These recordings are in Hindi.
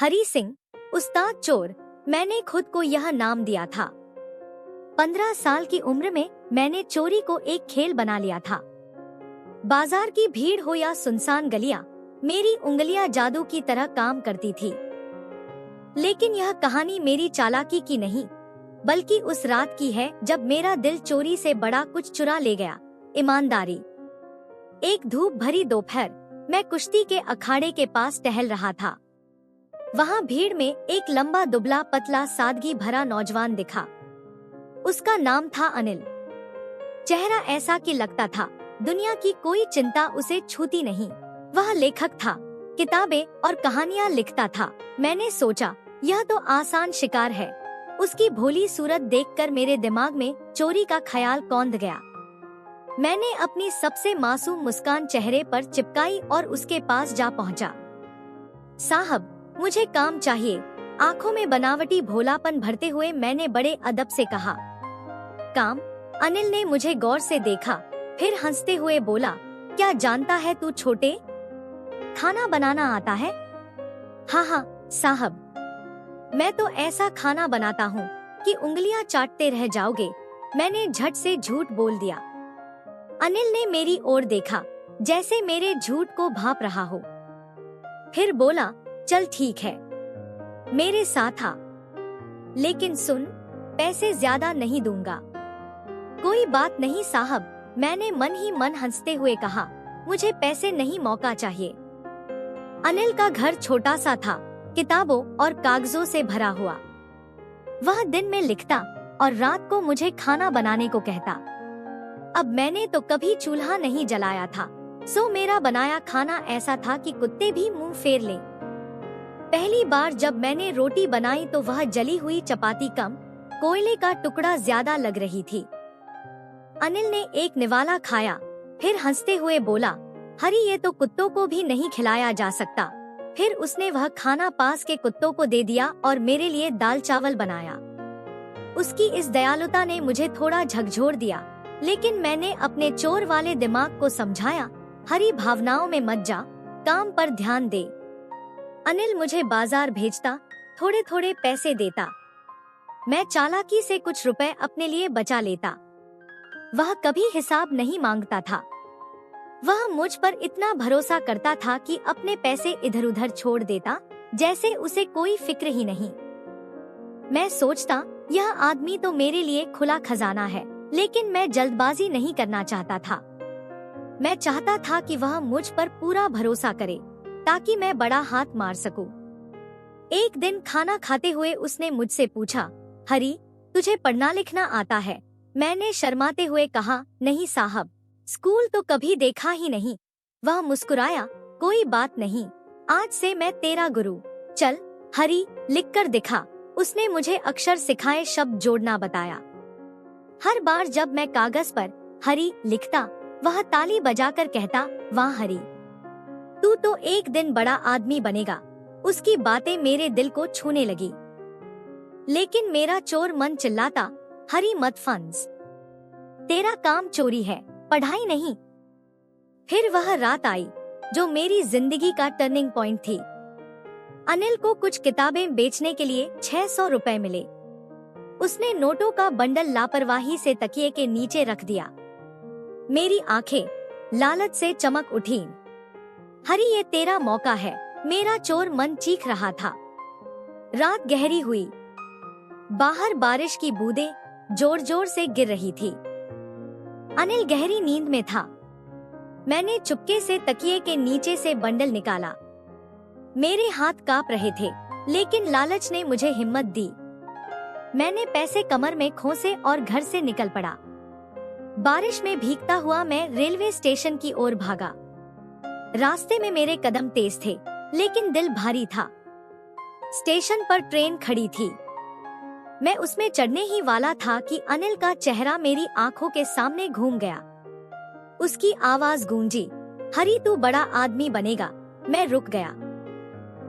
हरी सिंह, उस्ताद चोर, मैंने खुद को यह नाम दिया था। 15 साल की उम्र में मैंने चोरी को एक खेल बना लिया था। बाजार की भीड़ हो या सुनसान गलियां, मेरी उंगलियां जादू की तरह काम करती थी। लेकिन यह कहानी मेरी चालाकी की नहीं, बल्कि उस रात की है जब मेरा दिल चोरी से बड़ा कुछ चुरा ले गया, ईमानदारी। एक धूप भरी दोपहर, मैं कुश्ती के अखाड़े के पास टहल रहा था। वहाँ भीड़ में एक लंबा दुबला पतला सादगी भरा नौजवान दिखा। उसका नाम था अनिल। चेहरा ऐसा कि लगता था दुनिया की कोई चिंता उसे छूती नहीं। वह लेखक था, किताबें और कहानियाँ लिखता था। मैंने सोचा यह तो आसान शिकार है। उसकी भोली सूरत देखकर मेरे दिमाग में चोरी का ख्याल कौंध गया। मैंने अपनी सबसे मासूम मुस्कान चेहरे पर चिपकाई और उसके पास जा पहुंचा। साहब, मुझे काम चाहिए, आंखों में बनावटी भोलापन भरते हुए मैंने बड़े अदब से कहा। काम? अनिल ने मुझे गौर से देखा, फिर हंसते हुए बोला, क्या जानता है तू छोटे, खाना बनाना आता है? हाँ हाँ साहब, मैं तो ऐसा खाना बनाता हूँ कि उंगलियां चाटते रह जाओगे। मैंने झट से झूठ बोल दिया। अनिल ने मेरी ओर देखा, जैसे मेरे झूठ को भांप रहा हो। फिर बोला, चल ठीक है, मेरे साथ आ। लेकिन सुन, पैसे ज्यादा नहीं दूंगा। कोई बात नहीं साहब, मैंने मन ही मन हंसते हुए कहा, मुझे पैसे नहीं, मौका चाहिए। अनिल का घर छोटा सा था, किताबों और कागजों से भरा हुआ। वह दिन में लिखता और रात को मुझे खाना बनाने को कहता। अब मैंने तो कभी चूल्हा नहीं जलाया था, सो मेरा बनाया खाना ऐसा था कि कुत्ते भी मुंह फेर लें। पहली बार जब मैंने रोटी बनाई तो वह जली हुई चपाती कम, कोयले का टुकड़ा ज्यादा लग रही थी। अनिल ने एक निवाला खाया, फिर हंसते हुए बोला, हरी, ये तो कुत्तों को भी नहीं खिलाया जा सकता। फिर उसने वह खाना पास के कुत्तों को दे दिया और मेरे लिए दाल चावल बनाया। उसकी इस दयालुता ने मुझे थोड़ा झकझोर दिया, लेकिन मैंने अपने चोर वाले दिमाग को समझाया, हरी, भावनाओं में मत जा, काम पर ध्यान दे। अनिल मुझे बाजार भेजता, थोड़े थोड़े पैसे देता। मैं चालाकी से कुछ रुपए अपने लिए बचा लेता। वह कभी हिसाब नहीं मांगता था। वह मुझ पर इतना भरोसा करता था कि अपने पैसे इधर उधर छोड़ देता, जैसे उसे कोई फिक्र ही नहीं। मैं सोचता, यह आदमी तो मेरे लिए खुला खजाना है, लेकिन मैं जल्दबाजी नहीं करना चाहता था। मैं चाहता था कि वह मुझ पर पूरा भरोसा करे, ताकि मैं बड़ा हाथ मार सकूं। एक दिन खाना खाते हुए उसने मुझसे पूछा, हरी, तुझे पढ़ना लिखना आता है? मैंने शर्माते हुए कहा, नहीं साहब, स्कूल तो कभी देखा ही नहीं। वह मुस्कुराया, कोई बात नहीं, आज से मैं तेरा गुरु। चल हरी, लिख कर दिखा। उसने मुझे अक्षर सिखाए, शब्द जोड़ना बताया। हर बार जब मैं कागज पर हरी लिखता, वह ताली बजाकर कहता, वाह हरी, तू तो एक दिन बड़ा आदमी बनेगा। उसकी बातें मेरे दिल को छूने लगी। लेकिन मेरा चोर मन चिल्लाता, हरी मत फंस, तेरा काम चोरी है, पढ़ाई नहीं। फिर वह रात आई जो मेरी जिंदगी का टर्निंग पॉइंट थी। अनिल को कुछ किताबें बेचने के लिए 600 रुपए मिले। उसने नोटों का बंडल लापरवाही से तकिए के नीचे रख दिया। मेरी आंखें लालच से चमक उठीं। हरी, ये तेरा मौका है, मेरा चोर मन चीख रहा था। रात गहरी हुई। बाहर बारिश की बूंदें जोर जोर से गिर रही थी। अनिल गहरी नींद में था। मैंने चुपके से तकिए के नीचे से बंडल निकाला। मेरे हाथ कांप रहे थे, लेकिन लालच ने मुझे हिम्मत दी। मैंने पैसे कमर में खोसे और घर से निकल पड़ा। बारिश में भीगता हुआ मैं रेलवे स्टेशन की ओर भागा। रास्ते में मेरे कदम तेज थे, लेकिन दिल भारी था। स्टेशन पर ट्रेन खड़ी थी। मैं उसमें चढ़ने ही वाला था कि अनिल का चेहरा मेरी आंखों के सामने घूम गया। उसकी आवाज गूंजी, हरी, तू बड़ा आदमी बनेगा। मैं रुक गया।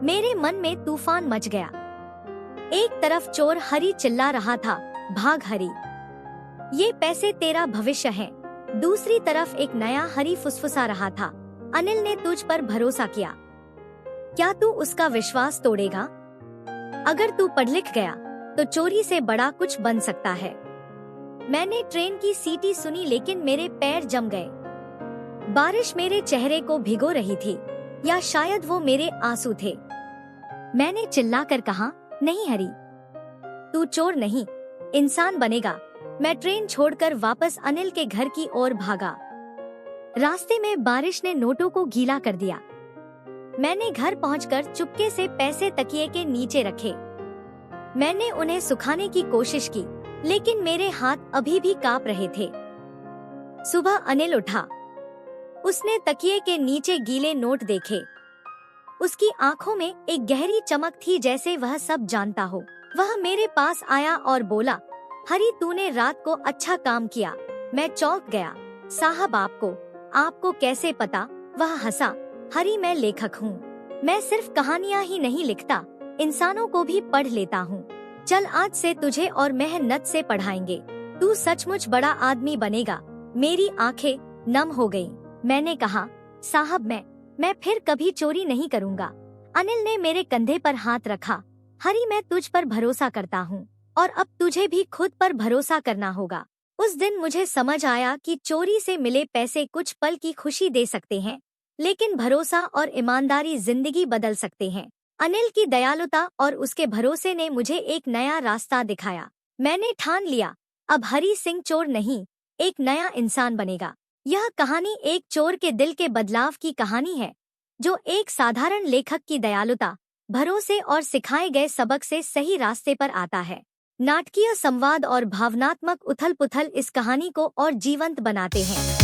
मेरे मन में तूफान मच गया। एक तरफ चोर हरी चिल्ला रहा था, भाग हरी, ये पैसे तेरा भविष्य है। दूसरी तरफ एक नया हरी फुसफुसा रहा था, अनिल ने तुझ पर भरोसा किया, क्या तू उसका विश्वास तोड़ेगा? अगर तू पढ़ लिख गया तो चोरी से बड़ा कुछ बन सकता है। मैंने ट्रेन की सीटी सुनी लेकिन मेरे पैर जम गए। बारिश मेरे चेहरे को भिगो रही थी, या शायद वो मेरे आंसू थे। मैंने चिल्लाकर कहा, नहीं हरी, तू चोर नहीं, इंसान बनेगा। मैं ट्रेन छोड़कर वापस अनिल के घर की ओर भागा। रास्ते में बारिश ने नोटों को गीला कर दिया। मैंने घर पहुंचकर चुपके से पैसे तकिए के नीचे रखे। मैंने उन्हें सुखाने की कोशिश की, लेकिन मेरे हाथ अभी भी कांप रहे थे। सुबह अनिल उठा। उसने तकिए के नीचे गीले नोट देखे। उसकी आंखों में एक गहरी चमक थी, जैसे वह सब जानता हो। वह मेरे पास आया और बोला, हरी, तूने रात को अच्छा काम किया। मैं चौंक गया। साहब, आपको कैसे पता? वह हंसा। हरी, मैं लेखक हूँ। मैं सिर्फ कहानियाँ ही नहीं लिखता, इंसानों को भी पढ़ लेता हूँ। चल, आज से तुझे और मेहनत से पढ़ाएंगे। तू सचमुच बड़ा आदमी बनेगा। मेरी आंखें नम हो गईं। मैंने कहा, साहब, मैं फिर कभी चोरी नहीं करूँगा। अनिल ने मेरे कंधे पर हाथ रखा। हरी, मैं तुझ पर भरोसा करता हूँ और अब तुझे भी खुद पर भरोसा करना होगा। उस दिन मुझे समझ आया कि चोरी से मिले पैसे कुछ पल की खुशी दे सकते हैं, लेकिन भरोसा और ईमानदारी जिंदगी बदल सकते हैं। अनिल की दयालुता और उसके भरोसे ने मुझे एक नया रास्ता दिखाया। मैंने ठान लिया, अब हरी सिंह चोर नहीं, एक नया इंसान बनेगा। यह कहानी एक चोर के दिल के बदलाव की कहानी है, जो एक साधारण लेखक की दयालुता, भरोसे और सिखाए गए सबक से सही रास्ते पर आता है। नाटकीय संवाद और भावनात्मक उथल-पुथल इस कहानी को और जीवंत बनाते हैं।